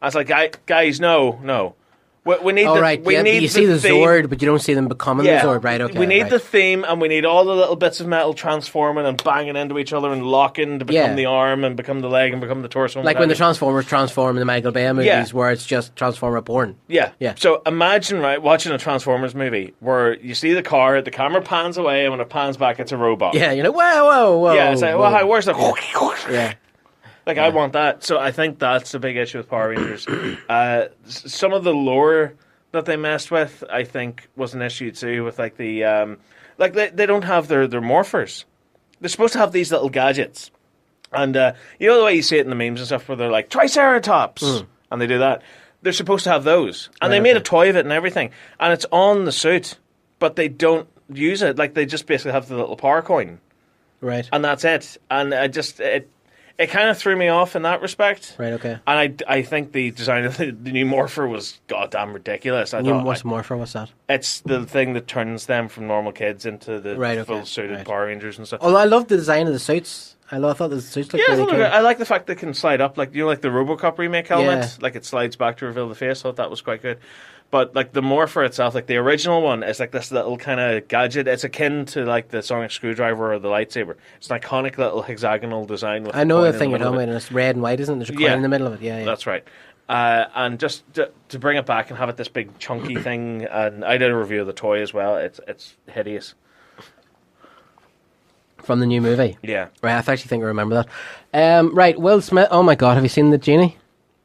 I was like, guys, no. We need you see the theme. Zord, but you don't see them becoming the Zord, right? Okay. We need the theme, and we need all the little bits of metal transforming and banging into each other and locking to become the arm and become the leg and become the torso. Like when the Transformers transform in the Michael Bay movies, where it's just Transformer porn. Yeah. So imagine, watching a Transformers movie where you see the car, the camera pans away, and when it pans back, it's a robot. Yeah, you're like, whoa. Yeah, it's like, well, where's the... Yeah. Like, I want that. So I think that's the big issue with Power Rangers. Some of the lore that they messed with, I think, was an issue too, with like the... they don't have their morphers. They're supposed to have these little gadgets. And you know the way you see it in the memes and stuff, where they're like, Triceratops! And they do that. They're supposed to have those. And they made a toy of it and everything. And it's on the suit, but they don't use it. Like, they just basically have the little power coin. Right. And that's it. And it kind of threw me off in that respect. Right, okay. And I think the design of the new Morpher was goddamn ridiculous. What's Morpher? What's that? It's the thing that turns them from normal kids into the full-suited Power Rangers and stuff. Although I love the design of the suits. I thought the suits looked really cool. I like the fact they can slide up. Like, like the RoboCop remake helmet? Yeah. Like, it slides back to reveal the face. I thought that was quite good. But, like, the Morpher itself, like, the original one is, like, this little kind of gadget. It's akin to, like, the sonic screwdriver or the lightsaber. It's an iconic little hexagonal design. With I know the thing you're talking about, and it's red and white, isn't it? There's a coin in the middle of it. Yeah. That's right. And just to bring it back and have it this big chunky thing, and I did a review of the toy as well. It's hideous. From the new movie? Yeah. Right, I actually think I remember that. Right, Will Smith. Oh my God, have you seen The Genie?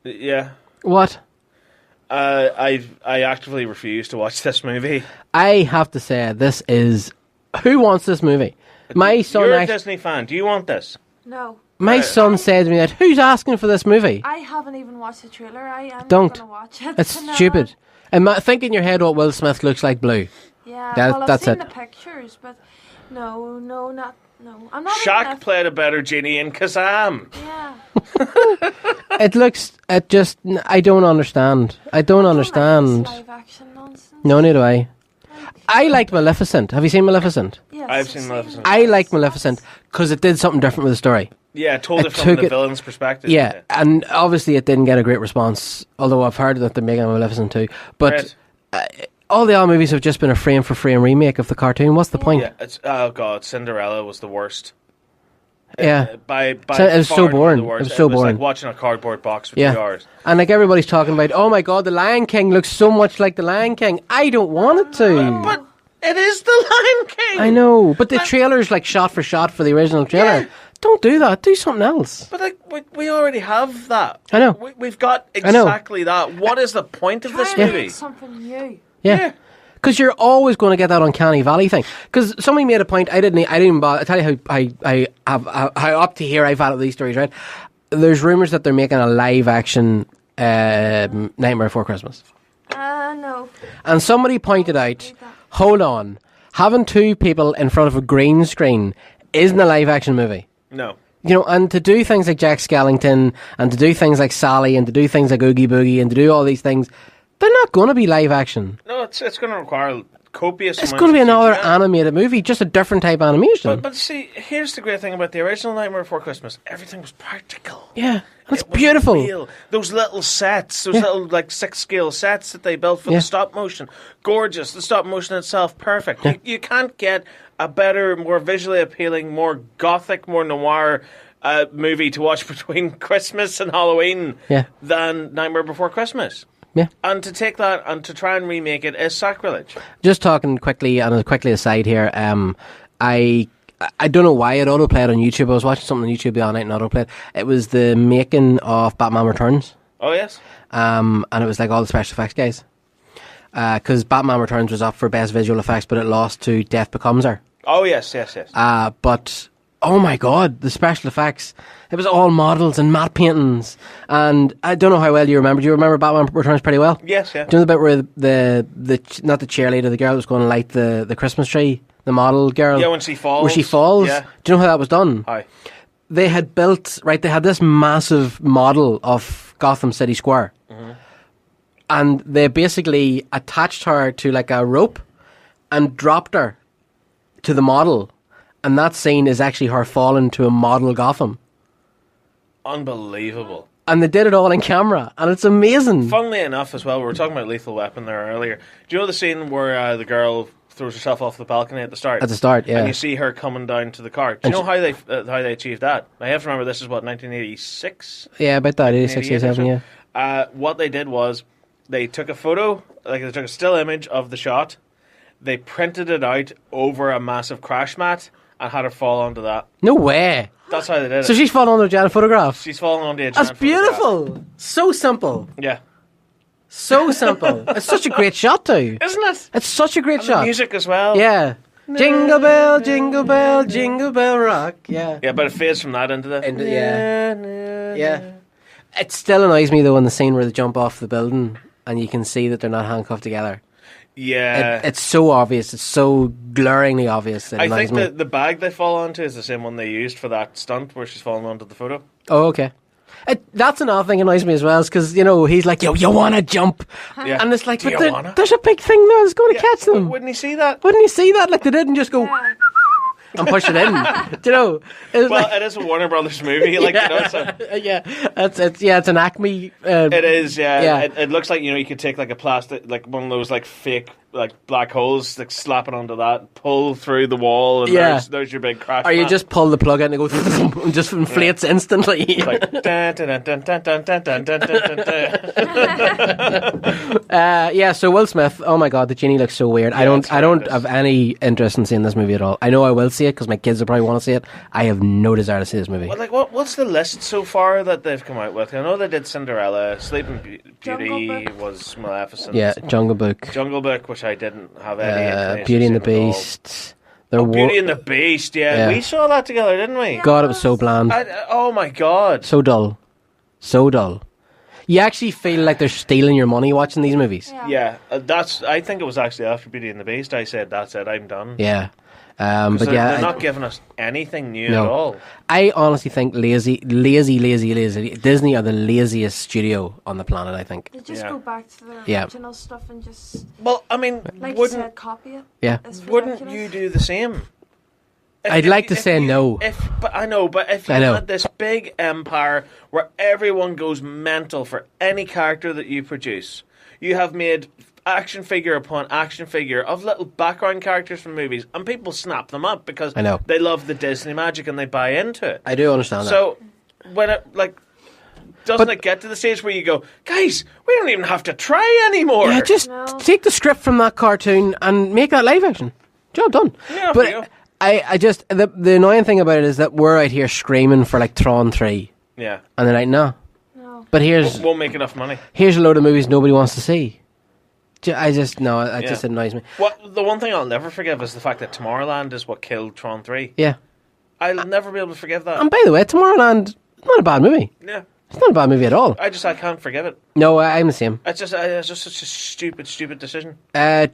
Yeah. What? I actively refuse to watch this movie. I have to say, this is... Who wants this movie? My son... You're a Disney fan. Do you want this? No. My son said to me that, who's asking for this movie? I haven't even watched the trailer. I'm not going to watch it. It's stupid. And think in your head what Will Smith looks like blue. Yeah, that's I've seen it. the pictures, but no, I'm not. Shaq played a better Genie in Kazam. Yeah. I don't understand. I don't understand. Like live action nonsense. No, neither do I. I liked Maleficent. Have you seen Maleficent? Yes, I've seen Maleficent. I liked Maleficent because it did something different with the story. Yeah, it told it from the villain's perspective. Yeah, and obviously it didn't get a great response, although I've heard that they're making a Maleficent too. But all the other movies have just been a frame-for-frame remake of the cartoon. What's the point? Yeah, oh God, Cinderella was the worst. Yeah, it was so boring. It was so boring. Like watching a cardboard box for 2 hours. And like everybody's talking about, oh my God, the Lion King looks so much like the Lion King. I don't want it to. But it is the Lion King. I know, but the trailer's like shot for shot for the original trailer. Yeah. Don't do that. Do something else. But like we already have that. I know. We've got exactly that. What is the point of this movie? Something new. Yeah. Because you're always going to get that uncanny valley thing. Because somebody made a point. I didn't bother. I tell you how up to here I've had at these stories. Right, there's rumors that they're making a live action Nightmare Before Christmas. No. And somebody pointed out, hold on, having two people in front of a green screen isn't a live action movie. No. You know, and to do things like Jack Skellington, and to do things like Sally, and to do things like Oogie Boogie, and to do all these things. They're not going to be live action. No, it's going to require copious amounts. It's going to be another animated movie, just a different type of animation. But see, here's the great thing about the original Nightmare Before Christmas. Everything was practical. Yeah, it's beautiful. Real. Those little sets, little like 6-scale sets that they built for the stop motion, gorgeous. The stop motion itself, perfect. Yeah. You can't get a better, more visually appealing, more gothic, more noir movie to watch between Christmas and Halloween than Nightmare Before Christmas. Yeah. And to take that and to try and remake it is sacrilege. Just talking quickly, and quickly aside here, I don't know why it autoplayed on YouTube. I was watching something on YouTube the other night and autoplayed. It was the making of Batman Returns. Oh, yes. And it was like all the special effects guys. Because Batman Returns was up for Best Visual Effects, but it lost to Death Becomes Her. Oh, yes. But... oh my God, the special effects. It was all models and matte paintings. And I don't know how well you remember. Do you remember Batman Returns pretty well? Yes, yeah. Do you know the bit where the not the cheerleader, the girl that was going to light the Christmas tree? The model girl? Yeah, when she falls. Where she falls? Yeah. Do you know how that was done? Hi. They had built, they had this massive model of Gotham City Square. Mm-hmm. And they basically attached her to like a rope and dropped her to the model. And that scene is actually her falling to a model Gotham. Unbelievable. and they did it all in camera, and it's amazing. Funnily enough, as well, we were talking about Lethal Weapon there earlier. Do you know the scene where the girl throws herself off the balcony at the start? At the start, yeah. And you see her coming down to the car. Do you know how they achieved that? I have to remember this is what, 1986? Yeah, about that, 86, 87, yeah. What they did was they took a photo, like they took a still image of the shot, they printed it out over a massive crash mat and had her fall onto that. No way. That's how they did it. So she's fallen onto a giant photograph. She's fallen onto a giant That's beautiful. So simple. Yeah. So simple. It's such a great shot too. Isn't it? It's such a great And shot. the music as well. Yeah. Jingle bell, jingle bell rock. Yeah. Yeah, but it fades from that into the... Yeah. It still annoys me though in the scene where they jump off the building and you can see that they're not handcuffed together. Yeah. It's so obvious. It's so glaringly obvious. I think that the bag they fall onto is the same one they used for that stunt where she's falling onto the photo. Oh, okay. That's another thing that annoys me as well, is because, you know, he's like, yo, you want to jump? Yeah. And it's like, Do but you wanna? there's a big thing there that's going to catch them. Wouldn't he see that? Wouldn't you see that? Like, they didn't just go Yeah. and push it in. Do you know? It's Well, like, it is a Warner Brothers movie. Like, you know, so yeah, it's an Acme. it is, yeah. Yeah. It looks like, you know, you could take like a plastic, like one of those like fake like black holes, like slap it onto that, pull through the wall, and Yeah. there's your big crash. Or you mat. just pull the plug out and it goes and just inflates instantly. like dun, dun, dun, dun, dun, dun, dun, dun, dun, dun. Yeah, so Will Smith, oh my god, the genie looks so weird. I it's don't horrendous. have any interest in seeing this movie at all. I know I will see it because my kids will probably want to see it. I have no desire to see this movie. Well, like, what's the list so far that they've come out with? I know they did Cinderella, Sleeping Beauty Jungle Book. was Maleficent. Yeah, Jungle Book, Jungle Book, which I didn't have any inclination Beauty and the to see at all. Beast. There Oh, wa- Beauty and the Beast, yeah. Yeah. We saw that together, didn't we? God, it was so bland. Oh my god. So dull. So dull. You actually feel like they're stealing your money watching these movies. Yeah, I think it was actually after Beauty and the Beast. I said, that's it, I'm done. Yeah. 'Cause But yeah, they're not giving us anything new No. at all. I honestly think lazy. Disney are the laziest studio on the planet, I think. They just Yeah. go back to the Yeah. original stuff and just, Well, I mean, like you wouldn't said, copy it. Yeah. It's wouldn't ridiculous. you do the same? I'd like to say no. But I know, but if you I know. had this big empire where everyone goes mental for any character that you produce, you have made action figure upon action figure of little background characters from movies, and people snap them up because I know. they love the Disney magic and they buy into it. I do understand that. So when it doesn't But- it get to the stage where you go, guys, we don't even have to try anymore? Yeah, just No. take the script from that cartoon and make that live action. Job done. Yeah, but for you. I just the annoying thing about it is that we're out here screaming for like Tron 3, Yeah, and they're like, no. No. But here's won't make enough money. a load of movies nobody wants to see. It just annoys me. Well, the one thing I'll never forgive is the fact that Tomorrowland is what killed Tron 3. Yeah. I'll never be able to forgive that. And by the way, Tomorrowland, not a bad movie. Yeah, It's not a bad movie at all. I can't forgive it. No, I'm the same. It's just such a stupid decision.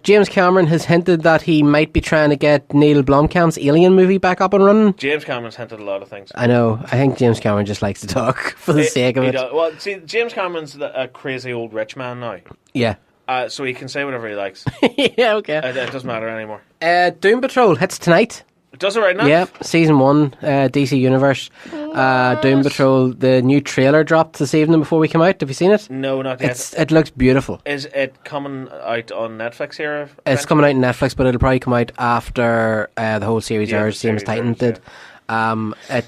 James Cameron has hinted that he might be trying to get Neil Blomkamp's Alien movie back up and running. James Cameron's hinted a lot of things. I know. I think James Cameron just likes to talk for the sake of He it. does. Well, see, James Cameron's a crazy old rich man now, Yeah. so he can say whatever he likes. Yeah, okay. It doesn't matter anymore. Doom Patrol hits tonight. It does it right now. Yeah, season 1, DC Universe. Doom Patrol, the new trailer dropped this evening before we come out. Have you seen it? No, not yet. It looks beautiful. Is it coming out on Netflix here? It's coming out on Netflix, but it'll probably come out after the whole series Yeah, airs, the same as series Titan airs, did. It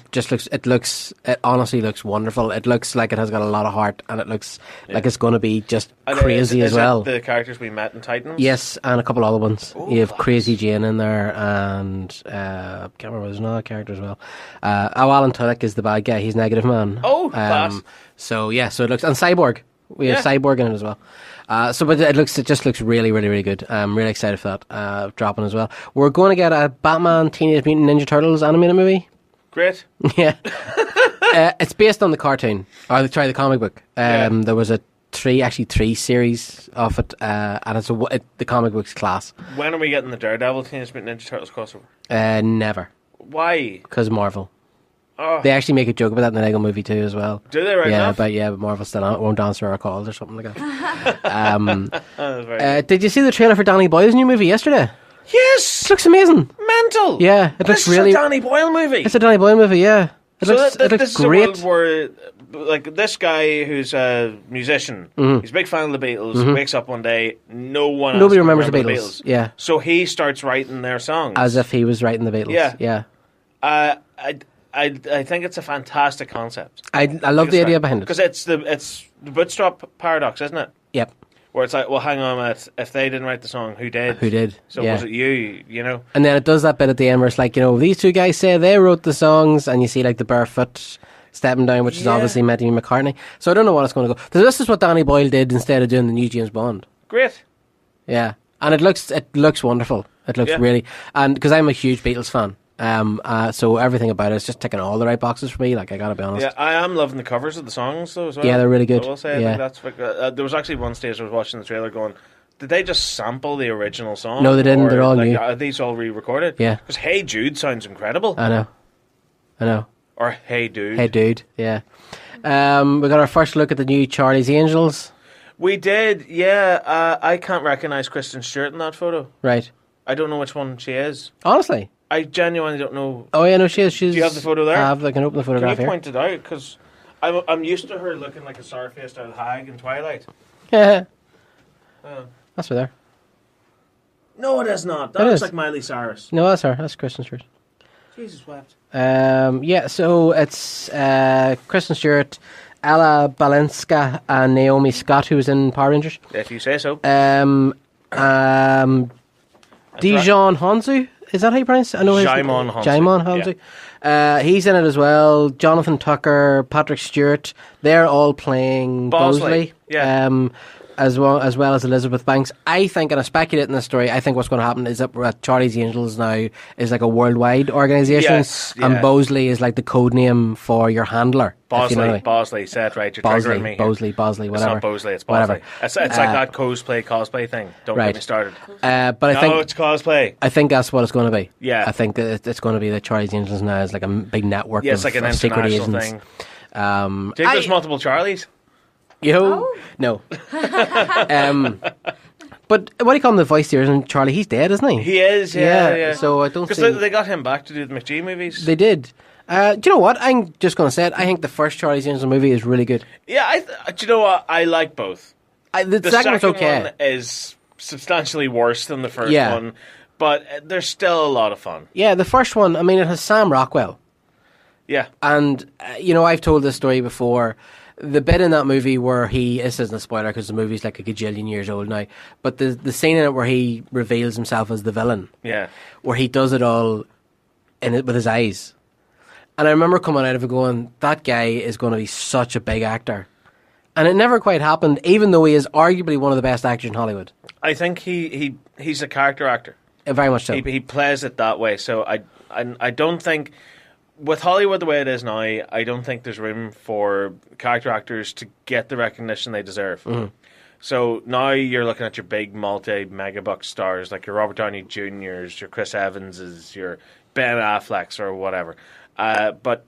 honestly looks wonderful. It looks like it has got a lot of heart, and it looks like it's going to be just And crazy is as well. It the characters we met in Titans? Yes, and a couple other ones. Oh, You have class. Crazy Jane in there, and can't remember, there's another character as well. Alan Tudyk is the bad guy. He's Negative Man. Oh, class. So yeah, so it looks, and Cyborg. We have Yeah. Cyborg in it as well. But it just looks really, really, really good. I'm really excited for that dropping as well. We're going to get a Batman Teenage Mutant Ninja Turtles animated movie. Great. Yeah, it's based on the cartoon, or the comic book. There was three series of it, and the comic book's class. When are we getting the Daredevil Teenage Mutant Ninja Turtles crossover? Never, Why? because Marvel. Oh, They actually make a joke about that in the Lego movie too, as well. do they right yeah, now? but Marvel still won't answer our calls or something like that. That's very Did you see the trailer for Danny Boyle's new movie yesterday? yes! It looks amazing. Mental! Yeah, it This looks really. is a Danny Boyle movie. It's a Danny Boyle movie. Yeah, it looks this great. is a world where like this guy who's a musician, he's a big fan of the Beatles. Wakes up one day, nobody remembers the Beatles. Yeah, so he starts writing their songs as if he was writing the Beatles. Yeah. I think it's a fantastic concept. I love the idea behind it because it's the bootstrap paradox, isn't it? Yep. Where it's like, well, hang on a minute. If they didn't write the song, who did? Who did? So was it you? You know. And then it does that bit at the end where it's like, these two guys say they wrote the songs, and you see like the barefoot stepping down, which is obviously meant to be McCartney. So I don't know what it's going to go. So this is what Danny Boyle did instead of doing the new James Bond. Great. Yeah, and it looks wonderful. It looks really, and because I'm a huge Beatles fan. So everything about it is just ticking all the right boxes for me. Like, I gotta be honest. Yeah, I am loving the covers of the songs though as well. Yeah, they're really good. I will say, I think that's there was actually one stage I was watching the trailer going, did they just sample the original song? No, they didn't. They're all new. Are these all re-recorded? Yeah. Because Hey Jude sounds incredible. I know. Or Hey Dude. Hey Dude. Yeah. We got our first look at the new Charlie's Angels. We did. Yeah. I can't recognise Kristen Stewart in that photo. Right. I don't know which one she is. Honestly. I genuinely don't know. Oh yeah, no, she is. Do you have the photo there? I can open the photograph Can you here. point it out? Because I'm used to her looking like a sour-faced old hag in Twilight. Yeah. That's her there. No, it is not. That looks like Miley Cyrus. No, that's her. That's Kristen Stewart. Jesus wept. Yeah, so it's Kristen Stewart, Ella Balinska, and Naomi Scott, who was in Power Rangers. If you say so. Dijon Hansu. Is that how you pronounce it? I know Jaimon Hansu. Jaimon Hansu. Yeah. He's in it as well. Jonathan Tucker, Patrick Stewart. They're all playing Bosley. Yeah. As well as Elizabeth Banks. I think, and I speculate in this story, I think what's going to happen is that Charlie's Angels now is like a worldwide organisation, and Bosley is like the code name for your handler. Bosley, say it right. You're triggering me. Bosley, whatever. It's not Bosley, it's Bosley. Whatever. It's like that cosplay thing. Don't get me started. But I think it's cosplay. I think that's what it's going to be. Yeah. I think it's going to be that Charlie's Angels now is like a big network it's like an secret international agents. thing. Do you think there's multiple Charlies? No. But what do you call him, the voice here? Isn't Charlie? He's dead, isn't he? He is, yeah. So I don't think... Because they got him back to do the McGee movies. They did. Do you know what? I'm just going to say it. I think the first Charlie's Angels movie is really good. Yeah, do you know what? I like both. The second one's okay. One is substantially worse than the first one, but they're still a lot of fun. Yeah, the first one, I mean, it has Sam Rockwell. Yeah. And, I've told this story before. The bit in that movie where this isn't a spoiler because the movie's like a gajillion years old now, but the scene in it where he reveals himself as the villain, where he does it all with his eyes. And I remember coming out of it going, that guy is going to be such a big actor. And it never quite happened, even though he is arguably one of the best actors in Hollywood. I think he's a character actor. Very much so. He plays it that way. So I don't think... With Hollywood the way it is now, I don't think there's room for character actors to get the recognition they deserve. Mm-hmm. So now you're looking at your big multi-megabuck stars like your Robert Downey Jr.'s, your Chris Evanses, your Ben Affleck's or whatever. But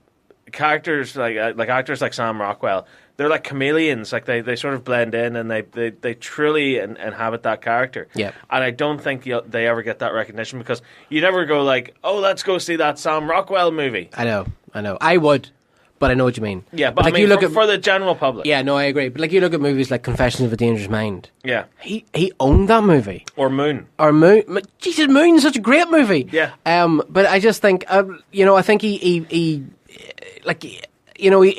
characters like actors like Sam Rockwell, they're like chameleons. Like they sort of blend in and they truly inhabit that character. Yeah. And I don't think they ever get that recognition because you never go like, oh, let's go see that Sam Rockwell movie. I know. I would, but I know what you mean. Yeah, but like I mean, you look for the general public. Yeah, no, I agree. But like you look at movies like Confessions of a Dangerous Mind. Yeah. He owned that movie. Or Moon. Jesus, Moon's such a great movie. Yeah. But I just think, I think he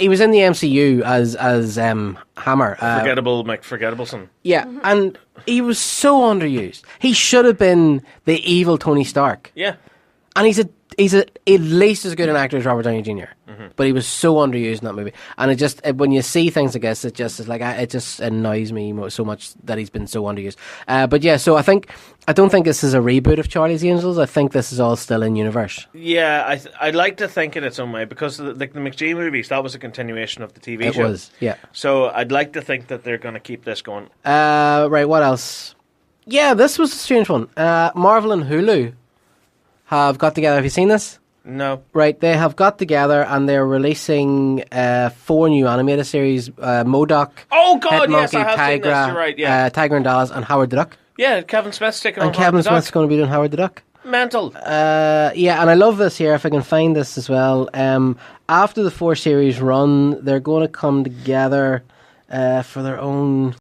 was in the MCU as Hammer. Forgettable McForgettableson. Yeah, and he was so underused. He should have been the evil Tony Stark. Yeah. And he's at least as good an actor as Robert Downey Jr. Mm-hmm. But he was so underused in that movie. And it just, when you see things like this, it just annoys me so much that he's been so underused. But yeah, so I don't think this is a reboot of Charlie's Angels. I think this is all still in universe. Yeah, I'd like to think in its own way because the McGee movies, that was a continuation of the TV show. It was, yeah. So I'd like to think that they're going to keep this going. Right, what else? Yeah, this was a strange one. Marvel and Hulu have got together. Have you seen this? No. Right, they have got together and they're releasing 4 new animated series. MODOK. Oh God, yes, Monkey, I have seen this. You're right. Yeah, Tiger and Dallas and Howard the Duck. Yeah, Kevin Smith's taking on and Kevin Howard the Smith's Duck. going to be doing Howard the Duck. Mental. Yeah, and I love this here, if I can find this as well. After the 4 series run, they're going to come together for their own